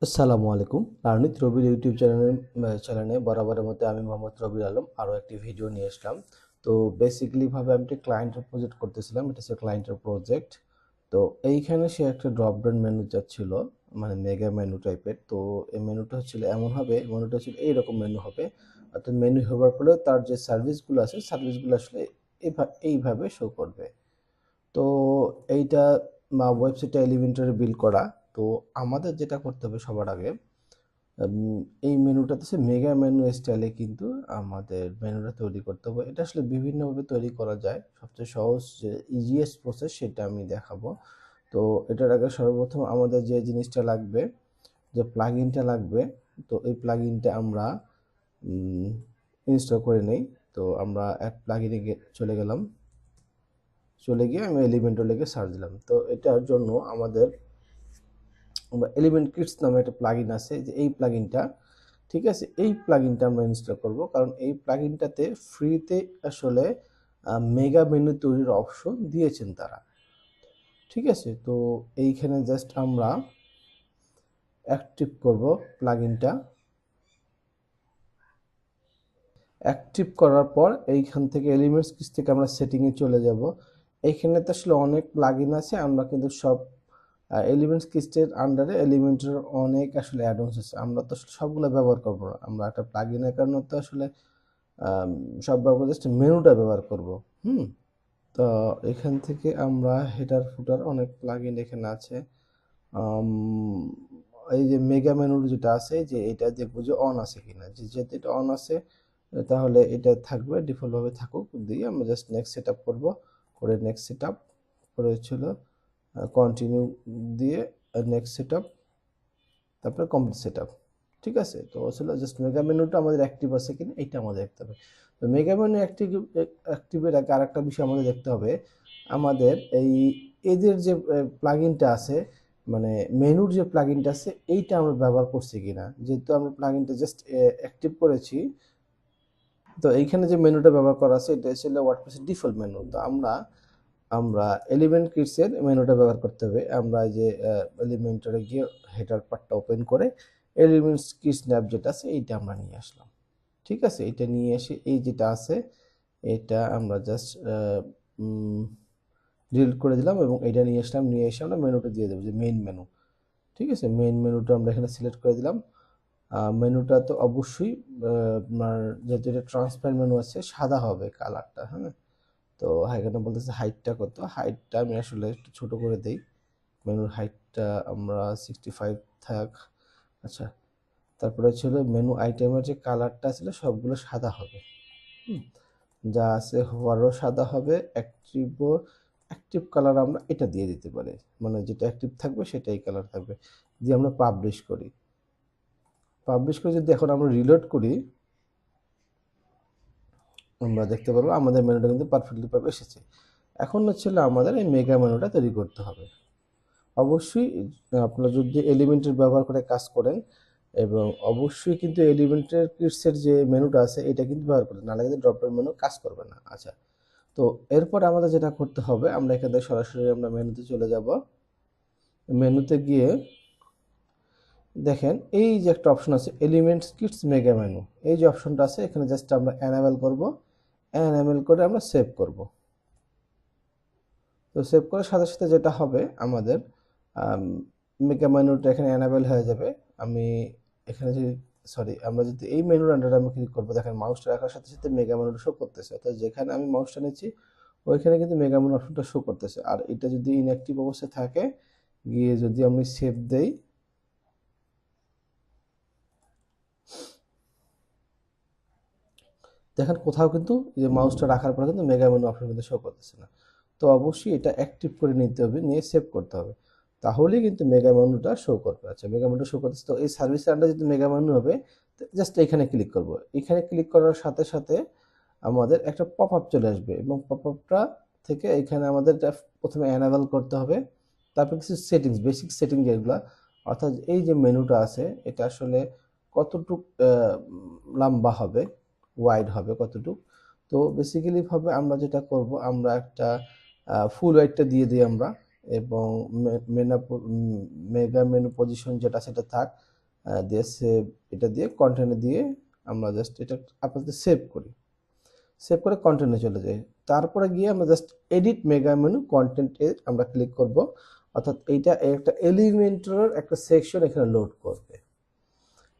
আসসালামু আলাইকুম। লার্নিত রবির ইউটিউব চ্যানেলে বরাবরের মধ্যে আমি মোহাম্মদ রবির আলম আরও একটি ভিডিও নিয়ে আসলাম। তো বেসিক্যালি ভাবে আমি একটা ক্লায়েন্টের প্রজেক্ট করতেছিলাম। এটা হচ্ছে ক্লায়েন্টের প্রজেক্ট। তো এইখানে সে একটা ড্রপ ডাউন মেনু চাচ্ছিল, মানে মেগা মেনু টাইপের। তো এই মেনুটা হচ্ছিল এমন হবে, মেনুটা হচ্ছিল এইরকম মেনু হবে। অর্থাৎ মেনু হবার ফলে তার যে সার্ভিসগুলো আছে সার্ভিসগুলো আসলে এইভাবে শো করবে। তো এইটা ওয়েবসাইটটা এলিমেন্টরে বিল্ড করা। তো আমাদের যেটা করতে হবে সবার আগে, এই মেনুটাতে হচ্ছে মেগা মেনু স্টাইলে কিন্তু আমাদের মেনুটা তৈরি করতে হবে। এটা আসলে বিভিন্নভাবে তৈরি করা যায়। সবচেয়ে সহজ যে ইজিয়েস্ট প্রসেস সেটা আমি দেখাবো। তো এটার আগে সর্বপ্রথম আমাদের যে জিনিসটা লাগবে, যে প্লাগইনটা লাগবে, তো এই প্লাগইনটা আমরা ইনস্টল করে নেই। তো আমরা অ্যাড প্লাগইনে চলে গেলাম। চলে গিয়ে আমি এলিমেন্টর লিখে সার্চ দিলাম। তো এটার জন্য আমাদের এলিমেন্ট কিটস নামে একটা প্লাগইন আছে, যে এই প্লাগইনটা, ঠিক আছে, এই প্লাগইনটা আমরা ইনস্টল করব। কারণ এই প্লাগইনটাতে ফ্রিতে আসলে মেগা মেনু তৈরির অপশন দিয়েছেন তারা, ঠিক আছে। তো এইখানে জাস্ট আমরা অ্যাক্টিভ করব প্লাগইনটা। অ্যাক্টিভ করার পর এইখান থেকে এলিমেন্টস কিটস থেকে আমরা সেটিংয়ে চলে যাব। এইখানে তো আসলে অনেক প্লাগইন আছে, আমরা কিন্তু সব এলিমেন্টস কিটের আন্ডারে এলিমেন্টের অনেক আসলে অ্যাডঅনস আছে, আমরা তো আসলে সবগুলো ব্যবহার করবো না। আমরা একটা প্লাগইনের কারণে তো আসলে সব ব্যবহার জাস্ট মেনুটা ব্যবহার করব। তো এখান থেকে আমরা হেডার ফুটার অনেক প্লাগইন এখানে আছে। আম, এই যে মেগা মেনুর যেটা আছে, যে এটা দেখবো যে অন আছে কিনা, যে যেহেতু এটা অন আছে তাহলে এটা থাকবে, ডিফল্ট ভাবে থাকুক। দিয়ে আমরা জাস্ট নেক্সট সেট আপ করবো, করে নেক্সট সেট আপ করে ছিল কন্টিনিউ দিয়ে নেক্সট সেট আপ, তারপরে কমপ্লিট সেট আপ, ঠিক আছে। তো আসলে জাস্ট মেগা মেনুটা আমাদের অ্যাক্টিভ আছে কিনা এটা আমাদের দেখতে হবে। তো মেগা মেনু অ্যাক্টিভের আগে আরেকটা বিষয় আমাদের দেখতে হবে, আমাদের এই এদের যে প্লাগইনটা আছে, মানে মেনুর যে প্লাগইনটা আছে এইটা আমরা ব্যবহার করছি কিনা। যেহেতু আমরা প্লাগইনটা জাস্ট অ্যাক্টিভ করেছি, তো এইখানে যে মেনুটা ব্যবহার করা আছে এটা ছিল ওয়ার্ডপ্রেসের ডিফল্ট মেনু। তো আমরা আমরা এলিমেন্ট কিটসের মেনুটা ব্যবহার করতে হবে। আমরা এই যে এলিমেন্টরে গিয়ে হেডার পার্টটা ওপেন করে এলিমেন্টস কি স্ন্যাপ যেটা আছে এইটা আমরা নিয়ে আসলাম, ঠিক আছে। এটা নিয়ে এসে এই যেটা আছে এটা আমরা জাস্ট ডিলিট করে দিলাম এবং এটা নিয়ে আসলাম। নিয়ে এসে আমরা মেনুটা দিয়ে দেবো, যে মেইন মেনু, ঠিক আছে। মেইন মেনুটা আমরা এখানে সিলেক্ট করে দিলাম। মেনুটা তো অবশ্যই আপনার, যেহেতু এটা ট্রান্সপারেন্ট মেনু আছে, সাদা হবে কালারটা, হ্যাঁ। তো এখানে বলতেছে হাইটটা কত, হাইটটা আমি আসলে একটু ছোট করে দেই। মেনুর হাইটটা আমরা 65 থাক। আচ্ছা, তারপরে ছিল মেনু আইটেমের যে কালারটা ছিল সবগুলো সাদা হবে। যা আছে হোয়ারও সাদা হবে, অ্যাক্টিভও অ্যাক্টিভ কালার আমরা এটা দিয়ে দিতে পারি, মানে যেটা অ্যাক্টিভ থাকবে সেটাই কালার থাকবে। দিয়ে আমরা পাবলিশ করি। পাবলিশ করে যদি এখন আমরা রিলোড করি, আমরা দেখতে পারবো আমাদের মেনুটা কিন্তু পারফেক্টলি ভাবে এসেছে। এখন হচ্ছে আমাদের এই মেগা মেনুটা তৈরি করতে হবে। অবশ্যই আপনারা যদি এলিমেন্টের ব্যবহার করে কাজ করেন, এবং অবশ্যই কিন্তু এলিমেন্টের কিটসের যে মেনুটা আছে এটা কিন্তু ব্যবহার করতে, নাহলে কিন্তু ড্রপ ডাউন মেনু কাজ করবে না। আচ্ছা, তো এরপর আমাদের যেটা করতে হবে, আমরা এখান থেকে সরাসরি আমরা মেনুতে চলে যাব। মেনুতে গিয়ে দেখেন এই যে একটা অপশন আছে এলিমেন্টস কিটস মেগা মেনু, এই যে অপশনটা আছে এখানে জাস্ট আমরা এনাবেল করব। এনাবেল করে আমরা সেভ করব। তো সেভ করার সাথে সাথে যেটা হবে আমাদের মেগা মেনুটা এখানে এনাবেল হয়ে যাবে। আমি এখানে যদি, সরি, আমরা যদি এই মেনুর আন্ডারে আমি ক্লিক করবো, দেখেন মাউসটা রাখার সাথে সাথে মেগা মেনুটা শো করতেছে। অর্থাৎ যেখানে আমি মাউসটা নিচ্ছি ওইখানে কিন্তু মেগা মেনু অপশনটা শো করতেছে। আর এটা যদি ইনঅ্যাক্টিভ অবস্থায় থাকে, গিয়ে যদি আমি সেভ দেই, দেখেন কোথাও কিন্তু যে মাউসটা রাখার পরে কিন্তু মেগা মেনু অপশন কিন্তু শো করতেছে না। তো অবশ্যই এটা অ্যাক্টিভ করে নিতে হবে, নিয়ে সেভ করতে হবে, তাহলেই কিন্তু মেগা মেনুটা শো করবে। আচ্ছা, মেগা মেনুটা শো করতেছে, তো এই সার্ভিসের আন্ডার যদি মেগা মেনু হবে, জাস্ট এখানে ক্লিক করব। এখানে ক্লিক করার সাথে সাথে আমাদের একটা পপ আপ চলে আসবে, এবং পপ আপটা থেকে এখানে আমাদের প্রথমে অ্যানাবেল করতে হবে। তারপর কিছু সেটিংস, বেসিক সেটিং যেগুলো, অর্থাৎ এই যে মেনুটা আছে এটা আসলে কতটুক লম্বা হবে, ওয়াইড হবে কতটুক। তো বেসিক্যালি ভাবে আমরা যেটা করব, আমরা একটা ফুল ওয়াইডটা দিয়ে দিই আমরা। এবং মেগা মেনু পজিশন যেটা সেটা থাক, দিয়ে সেভ, এটা দিয়ে কন্টেন্টে দিয়ে আমরা জাস্ট এটা আপাতত সেভ করি, সেভ করে কন্টেন্টে চলে যাই। তারপরে গিয়ে আমরা জাস্ট এডিট মেগা মেনু কন্টেন্টে আমরা ক্লিক করব, অর্থাৎ এইটা একটা এলিমেন্টরের একটা সেকশন এখানে লোড করবে।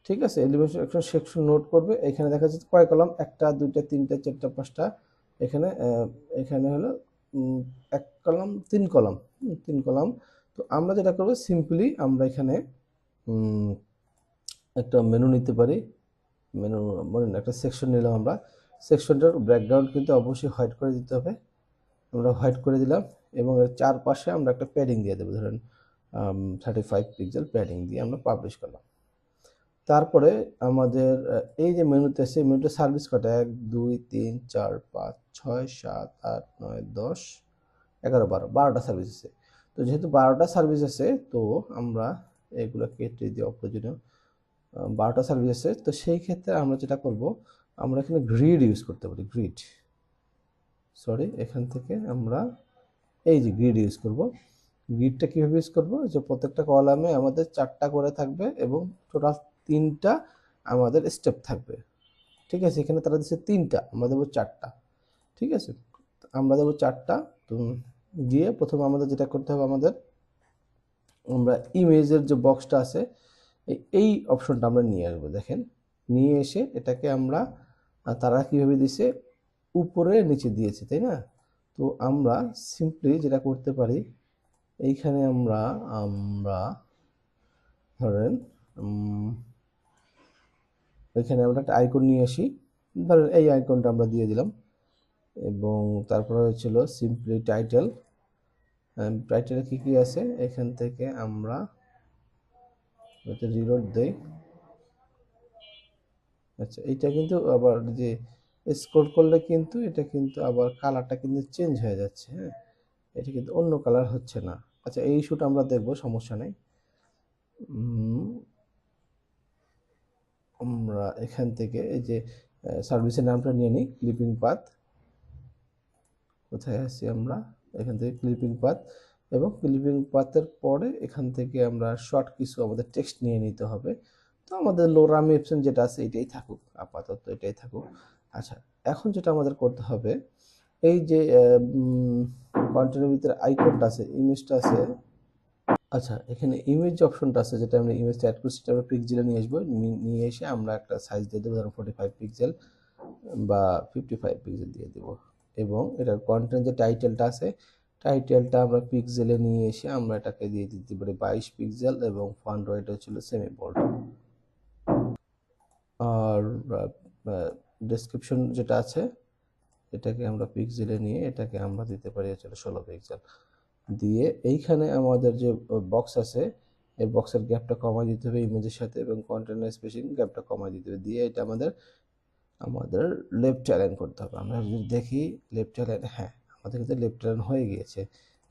ঠিক আছে, এলিমেন্টের একটা সেকশন নোট করবে। এখানে দেখা যাচ্ছে কয় কলাম, 1 2 3 4 5টা, এখানে এখানে হলো 1 কলাম 3 কলাম, 3 কলাম। তো আমরা যেটা করব সিম্পলি আমরা এখানে একটা মেনু নিতে পারি, মেনু মানে একটা সেকশন নিলাম আমরা, সেকশনটার ব্যাকগ্রাউন্ড কিন্তু অবশ্যই হোয়াইট করে দিতে হবে, আমরা হোয়াইট করে দিলাম এবং এর চারপাশে আমরা একটা প্যাডিং দিয়ে দেবো, ধরেন 35 পিক্সেল প্যাডিং দিয়ে আমরা পাবলিশ করলাম। তারপরে আমাদের এই যে মেনুতে আছে, মেনুতে সার্ভিস কটা, 1 2 3 4 5 6 7 8 9 10 11 12টা সার্ভিস আছে। তো যেহেতু 12টা সার্ভিস আছে, তো আমরা এগুলো কেটে দিয়ে অপ্রয়োজনীয় 12টা সার্ভিস আছে, তো সেই ক্ষেত্রে আমরা যেটা করব, আমরা এখানে গ্রিড ইউজ করতে পারি, গ্রিড, সরি, এখান থেকে আমরা এই যে গ্রিড ইউজ করব। গ্রিডটা কীভাবে ইউজ করব, যে প্রত্যেকটা কলামে আমাদের 4টা করে থাকবে এবং টোটাল 3টা আমাদের স্টেপ থাকবে। ঠিক আছে, এখানে তারা দিচ্ছে 3টা, আমরা দেবো 4টা। ঠিক আছে, আমরা দেবো 4টা। তো গিয়ে প্রথমে আমাদের যেটা করতে হবে, আমরা ইমেজের যে বক্সটা আছে এই অপশনটা আমরা নিয়ে আসবো। দেখেন, নিয়ে এসে এটাকে আমরা, তারা কীভাবে দিছে, উপরে নিচে দিয়েছে, তাই না? তো আমরা সিম্পলি যেটা করতে পারি, এইখানে আমরা ধরেন এখানে আমরা একটা আইকন নিয়ে আসি, ধরেন এই আইকনটা আমরা দিয়ে দিলাম এবং তারপরে হচ্ছিল সিম্পলি টাইটেল। টাইটেলে কী কী আছে, এখান থেকে আমরা রিলোড দেই। আচ্ছা, এইটা কিন্তু আবার যে স্ক্রল করলে কিন্তু এটা কিন্তু আবার কালারটা কিন্তু চেঞ্জ হয়ে যাচ্ছে, হ্যাঁ, এটা কিন্তু অন্য কালার হচ্ছে না। আচ্ছা, এই ইস্যুটা আমরা দেখবো, সমস্যা নেই। আমরা এখান থেকে এই যে সার্ভিসের নামটা নিয়ে নিই, ক্লিপিং পাথ। কোথায় আছি আমরা, এখান থেকে ক্লিপিং পাথ, এবং ক্লিপিং পাথের পরে এখান থেকে আমরা শর্ট কিছু আমাদের টেক্সট নিয়ে নিতে হবে। তো আমাদের লোরামি অপশন যেটা আছে এটাই থাকুক, আপাতত এটাই থাকুক। আচ্ছা, এখন যেটা আমাদের করতে হবে, এই যে কন্টেন্টের ভিতরে আইকনটা আছে, ইমেজটা আছে। আচ্ছা, এখানে ইমেজ অপশনটা আছে, যেটা আমরা ইমেজটা অ্যাড করছি, সেটা আমরা পিক্সেলে নিয়ে আসবো। নিয়ে এসে আমরা একটা সাইজ দিয়ে দেবো, ধরুন 45 পিক্সেল বা 55 পিক্সেল দিয়ে দেবো। এবং এটার কন্টেন্ট যে টাইটেলটা আছে, টাইটেলটা আমরা পিক্সেলে নিয়ে এসে আমরা এটাকে দিয়ে দিতে পারি 22 পিক্সেল এবং ফন্ট ওয়েট হচ্ছিল সেমি বোল্ড। আর ডেসক্রিপশন যেটা আছে, এটাকে আমরা পিক্সেলে নিয়ে এটাকে আমরা দিতে পারি হচ্ছে 16 পিক্সেল দিয়ে। এইখানে আমাদের যে বক্স আছে, এই বক্সের গ্যাপটা কমাই দিতে হবে ইমেজের সাথে, এবং কন্টেন্ট স্পেসিং গ্যাপটা কমাই দিতে হবে দিয়ে এটা আমাদের লেফট অ্যালাইন করতে হবে। আমরা যদি দেখি লেফট অ্যালাইন, হ্যাঁ, আমাদের কিন্তু লেফট অ্যালাইন হয়ে গিয়েছে।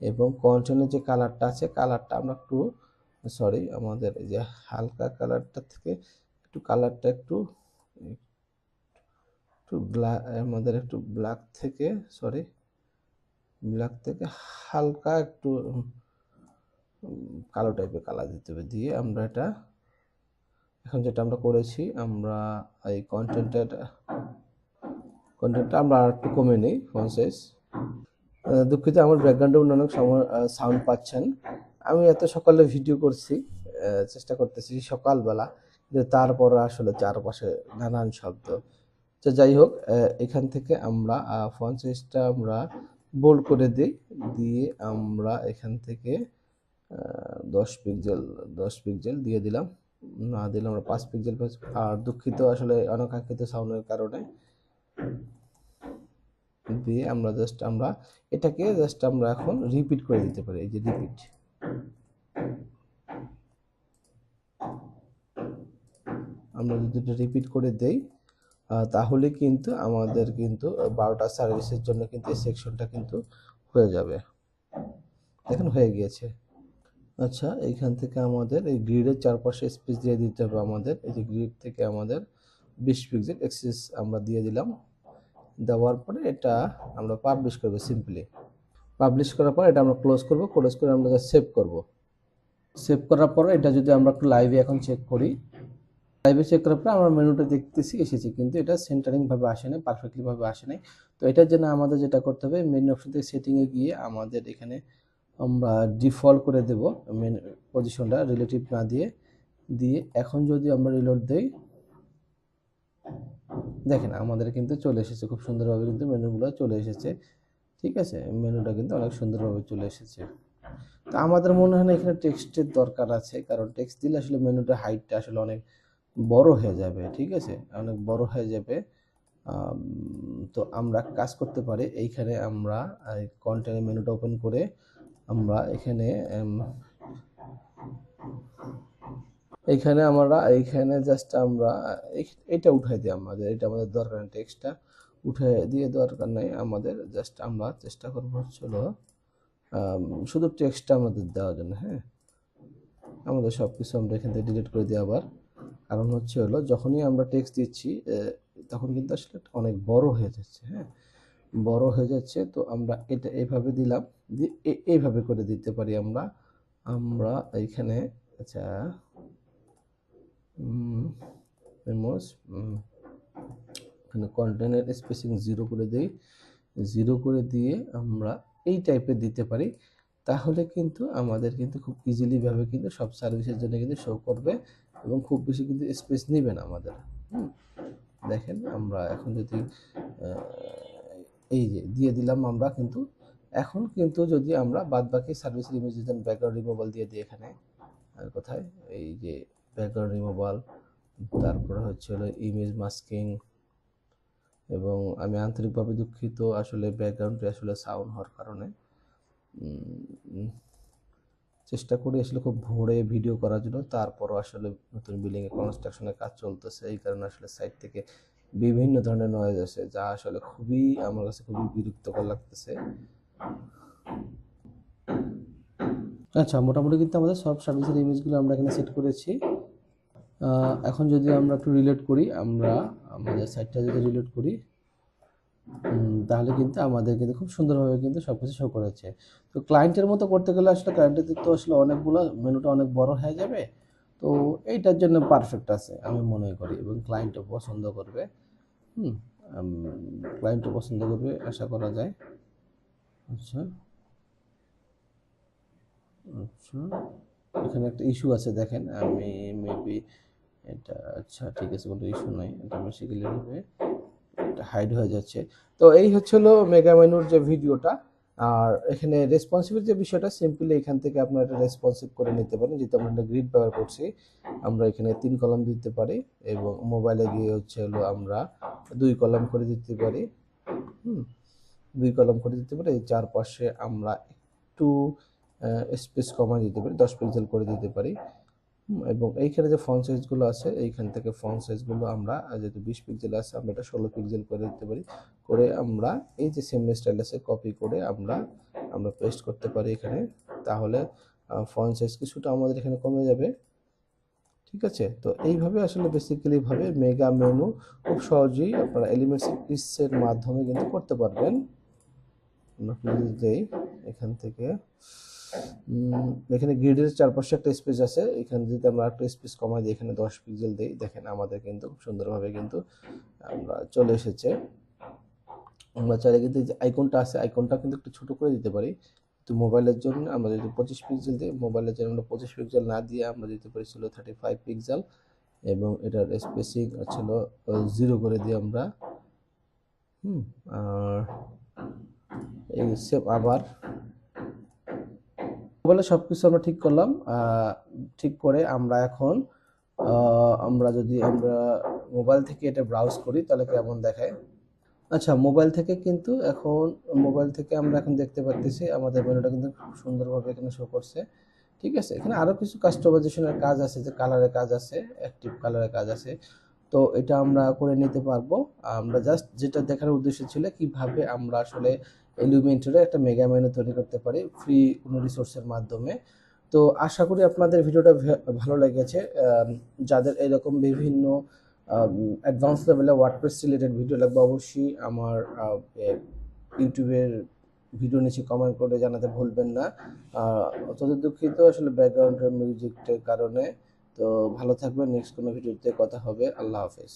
এবং কন্টেন্টের যে কালারটা আছে, কালারটা আমরা একটু, সরি, আমাদের এই যে হালকা কালারটা থেকে একটু কালারটা একটু আমাদের একটু ব্ল্যাক থেকে, সরি, ব্ল্যাক থেকে হালকা একটু কালো টাইপের কালার দিতে হবে দিয়ে আমরা এটা, এখন যেটা আমরা করেছি, আমরা এই কন্টেন্টটা আমরা আর একটু কমে নিই ফন্ট সাইজ। দুঃখিত, আমার ব্যাকগ্রাউন্ডে অনেক সময় সাউন্ড পাচ্ছেন। আমি এত সকালে ভিডিও করছি, চেষ্টা করতেছি সকালবেলা, কিন্তু তারপর আসলে চারপাশে নানান শব্দ। তো যাই হোক, এখান থেকে আমরা ফন্ট সাইজটা আমরা বোল্ড করে দিই, দিয়ে আমরা এখান থেকে 10 পিক্সেল দিয়ে দিলাম, না দিলাম আমরা 5 পিক্সেল। আর দুঃখিত, আসলে অনাকাঙ্ক্ষিত সাউন্ডের কারণে দিয়ে আমরা এটাকে আমরা এখন রিপিট করে দিতে পারি, এই যে রিপিট। আমরা যদি এটা রিপিট করে দেই, তাহলে কিন্তু আমাদের কিন্তু 12টা সার্ভিসের জন্য কিন্তু এই সেকশনটা কিন্তু হয়ে যাবে। এখন হয়ে গিয়েছে। আচ্ছা, এইখান থেকে আমাদের এই গ্রিডের চারপাশে স্পেস দিয়ে দিতে হবে আমাদের। এই যে গ্রিড থেকে আমাদের 20 পিক্সেল এক্সেস আমরা দিয়ে দিলাম। দেওয়ার পরে এটা আমরা পাবলিশ করবো সিম্পলি। পাবলিশ করার পর এটা আমরা ক্লোজ করব, ক্লোজ করে আমরা জাস্ট সেভ করব। সেভ করার পর এটা যদি আমরা একটু লাইভে এখন চেক করি, লাইভে চেক করার পর আমরা মেনুটা দেখতেছি এসেছে, কিন্তু এটা সেন্টারিং ভাবে আসে নাই, পারফেক্টলি ভাবে আসে নাই। তো এটার জন্য আমাদের যেটা করতে হবে, মেনু অপশন থেকে সেটিংয়ে গিয়ে আমাদের এখানে আমরা ডিফল্ট করে দেব মেন পজিশনটা, রিলেটিভ না দিয়ে এখন যদি আমরা রিলোড দেই, দেখেন আমাদের কিন্তু চলে এসেছে খুব সুন্দরভাবে, কিন্তু মেনুগুলো চলে এসেছে। ঠিক আছে, মেনুটা কিন্তু অনেক সুন্দরভাবে চলে এসেছে। তো আমাদের মনে হয় না এখানে টেক্সটের দরকার আছে, কারণ টেক্সট দিলে আসলে মেনুটা হাইটটা আসলে অনেক বড় হয়ে যাবে। ঠিক আছে, অনেক বড় হয়ে যাবে। তো আমরা কাজ করতে পারি, এইখানে আমরা কন্টেন্ট মেনুটা ওপেন করে আমরা এইখানে জাস্ট আমরা এটা উঠাই দিই, এটা আমাদের দরকার নেই, টেক্সটটা উঠে দিয়ে দরকার নেই আমাদের। জাস্ট আমরা চেষ্টা করবো হচ্ছিল শুধু টেক্সটটা আমাদের দেওয়ার জন্য। হ্যাঁ, আমাদের সব কিছু আমরা এখান থেকে ডিলিট করে দিই আবার, কারণ হলো যখনই আমরা টেক্সট দিচ্ছি তখন কিন্তু আসলে অনেক বড় হয়ে যাচ্ছে। হ্যাঁ, বড় হয়ে যাচ্ছে। তো আমরা এটা এইভাবে দিলাম, এইভাবে করে দিতে পারি আমরা এইখানে। আচ্ছা, এখানে কন্টেন্টের স্পেসিং 0 করে দিই, 0 করে দিয়ে আমরা এই টাইপের দিতে পারি। তাহলে কিন্তু আমাদের কিন্তু খুব ইজিলি ভাবে কিন্তু সব সার্ভিসের জন্য কিন্তু শো করবে এবং খুব বেশি কিন্তু স্পেস নেবে না আমাদের। দেখেন আমরা এখন যদি এই যে দিয়ে দিলাম আমরা, কিন্তু এখন কিন্তু যদি আমরা বাদ বাকি সার্ভিস ইমেজ ব্যাকগ্রাউন্ড রিমুভাল দিয়ে দিই এখানে, আর কোথায় এই যে ব্যাকগ্রাউন্ড রিমুভাল, তারপরে হলো ইমেজ মাস্কিং, এবং আমি আন্তরিকভাবে দুঃখিত আসলে ব্যাকগ্রাউন্ডে আসলে সাউন্ড হওয়ার কারণে। চেষ্টা করি আসলে খুব ভোরে ভিডিও করার জন্য, তারপরও আসলে নতুন বিল্ডিং এর কনস্ট্রাকশনের কাজ চলতেছে, এই কারণে আসলে সাইড থেকে বিভিন্ন ধরনের নয়েজ আসে, যা আসলে খুবই আমার কাছে খুবই বিরক্তকর লাগতেছে। আচ্ছা, মোটামুটি কিন্তু আমাদের সব সার্ভিসের ইমেজগুলো আমরা এখানে সেট করেছি। এখন যদি আমরা একটু রিলেট করি, আমরা আমাদের সাইটটা যদি রিলেট করি, তাহলে কিন্তু আমাদের কিন্তু খুব সুন্দরভাবে কিন্তু সবকিছু শো করেছে। তো ক্লায়েন্টের মতো করতে গেলে আসলে ক্লায়েন্টের তো আসলে অনেকগুলো মেনুটা অনেক বড় হয়ে যাবে। তো এইটার জন্য পারফেক্ট আছে আমি মনে করি, এবং ক্লায়েন্টও পছন্দ করবে। ক্লায়েন্টও পছন্দ করবে আশা করা যায়। আচ্ছা আচ্ছা, এখানে একটা ইস্যু আছে দেখেন, আমি মেবি এটা, আচ্ছা ঠিক আছে, কোনো ইস্যু নাই, এটা বেসিক্যালি হবে হাইড হয়ে যাচ্ছে। তো এই হলো মেগা মেনুর যে ভিডিওটা। আর এখানে রেসপন্সিভ যে বিষয়টা, সিম্পলি এখান থেকে আপনারা এটা রেসপন্সিভ করে নিতে পারেন, যেহেতু আমরা একটা গ্রিড ব্যবহার করছি। আমরা এখানে 3 কলাম দিতে পারি, এবং মোবাইলে গিয়ে আমরা 2 কলাম করে দিতে পারি। 2 কলাম করে দিতে পারি। এই চারপাশে আমরা একটু স্পেস কমা দিতে পারি, 10 পিক্সেল করে দিতে পারি। এবং এইখানে যে ফন্ট সাইজগুলো আছে, এইখান থেকে ফন্ট সাইজগুলো আমরা যেহেতু 20 পিক্সেল আছে, আমরা এটা 16 পিক্সেল করে দিতে পারি। করে আমরা এই যে সেম স্টাইল আছে, কপি করে আমরা পেস্ট করতে পারি এখানে। তাহলে ফন্ট সাইজ কিছুটা আমাদের এখানে কমে যাবে। ঠিক আছে, তো এইভাবে আসলে বেসিক্যালি ভাবে মেগা মেনু খুব সহজেই আপনারা এলিমেন্টস কিসের মাধ্যমে কিন্তু করতে পারবেন। আমরা ক্লিক দেই এখান থেকে, এখানে গ্রিডের চারপাশে একটা স্পেস আছে, এখানে যদি আমরা একটা স্পেস কমাই দিই, এখানে 10 পিক্সেল দিই, দেখেন আমাদের কিন্তু খুব সুন্দরভাবে কিন্তু আমরা চলে এসেছে। আমরা চাইলে কিন্তু যে আইকনটা আছে, আইকনটা কিন্তু একটু ছোট করে দিতে পারি। তো মোবাইলের জন্য আমরা যদি 25 পিক্সেল দিই, মোবাইলের জন্য আমরা 25 পিক্সেল না দিয়ে আমরা দিতে পারি 35 পিক্সেল, এবং এটার স্পেসিং ছিল 0 করে দিই আমরা। আর এই সেভ আবার মোবাইলে সব কিছু আমরা ঠিক করলাম। ঠিক করে আমরা এখন আমরা যদি মোবাইল থেকে এটা ব্রাউজ করি তাহলে কেমন দেখায়। আচ্ছা, মোবাইল থেকে কিন্তু আমরা এখন দেখতে পাচ্ছি আমাদের মেনুটা কিন্তু খুব সুন্দরভাবে এখানে শো করছে। ঠিক আছে, এখানে আরো কিছু কাস্টমাইজেশনের কাজ আছে, যে কালারের কাজ আছে, অ্যাক্টিভ কালারের কাজ আছে। তো এটা আমরা করে নিতে পারবো। আমরা জাস্ট যেটা দেখার উদ্দেশ্য ছিল কিভাবে আমরা আসলে এলিমেন্টরে একটা মেগা মেনু তৈরি করতে পারি ফ্রি কোনো রিসোর্সের মাধ্যমে। তো আশা করি আপনাদের ভিডিওটা ভালো লেগেছে। যাদের এরকম বিভিন্ন অ্যাডভান্স লেভেলে ওয়ার্ডপ্রেস রিলেটেড ভিডিও লাগবে, অবশ্যই আমার ইউটিউবের ভিডিও নিচে কমেন্ট করে জানাতে ভুলবেন না। অত্যন্ত দুঃখিত আসলে ব্যাকগ্রাউন্ডের মিউজিকটার কারণে। তো ভালো থাকবেন, নেক্সট কোনো ভিডিওতে কথা হবে। আল্লাহ হাফেজ।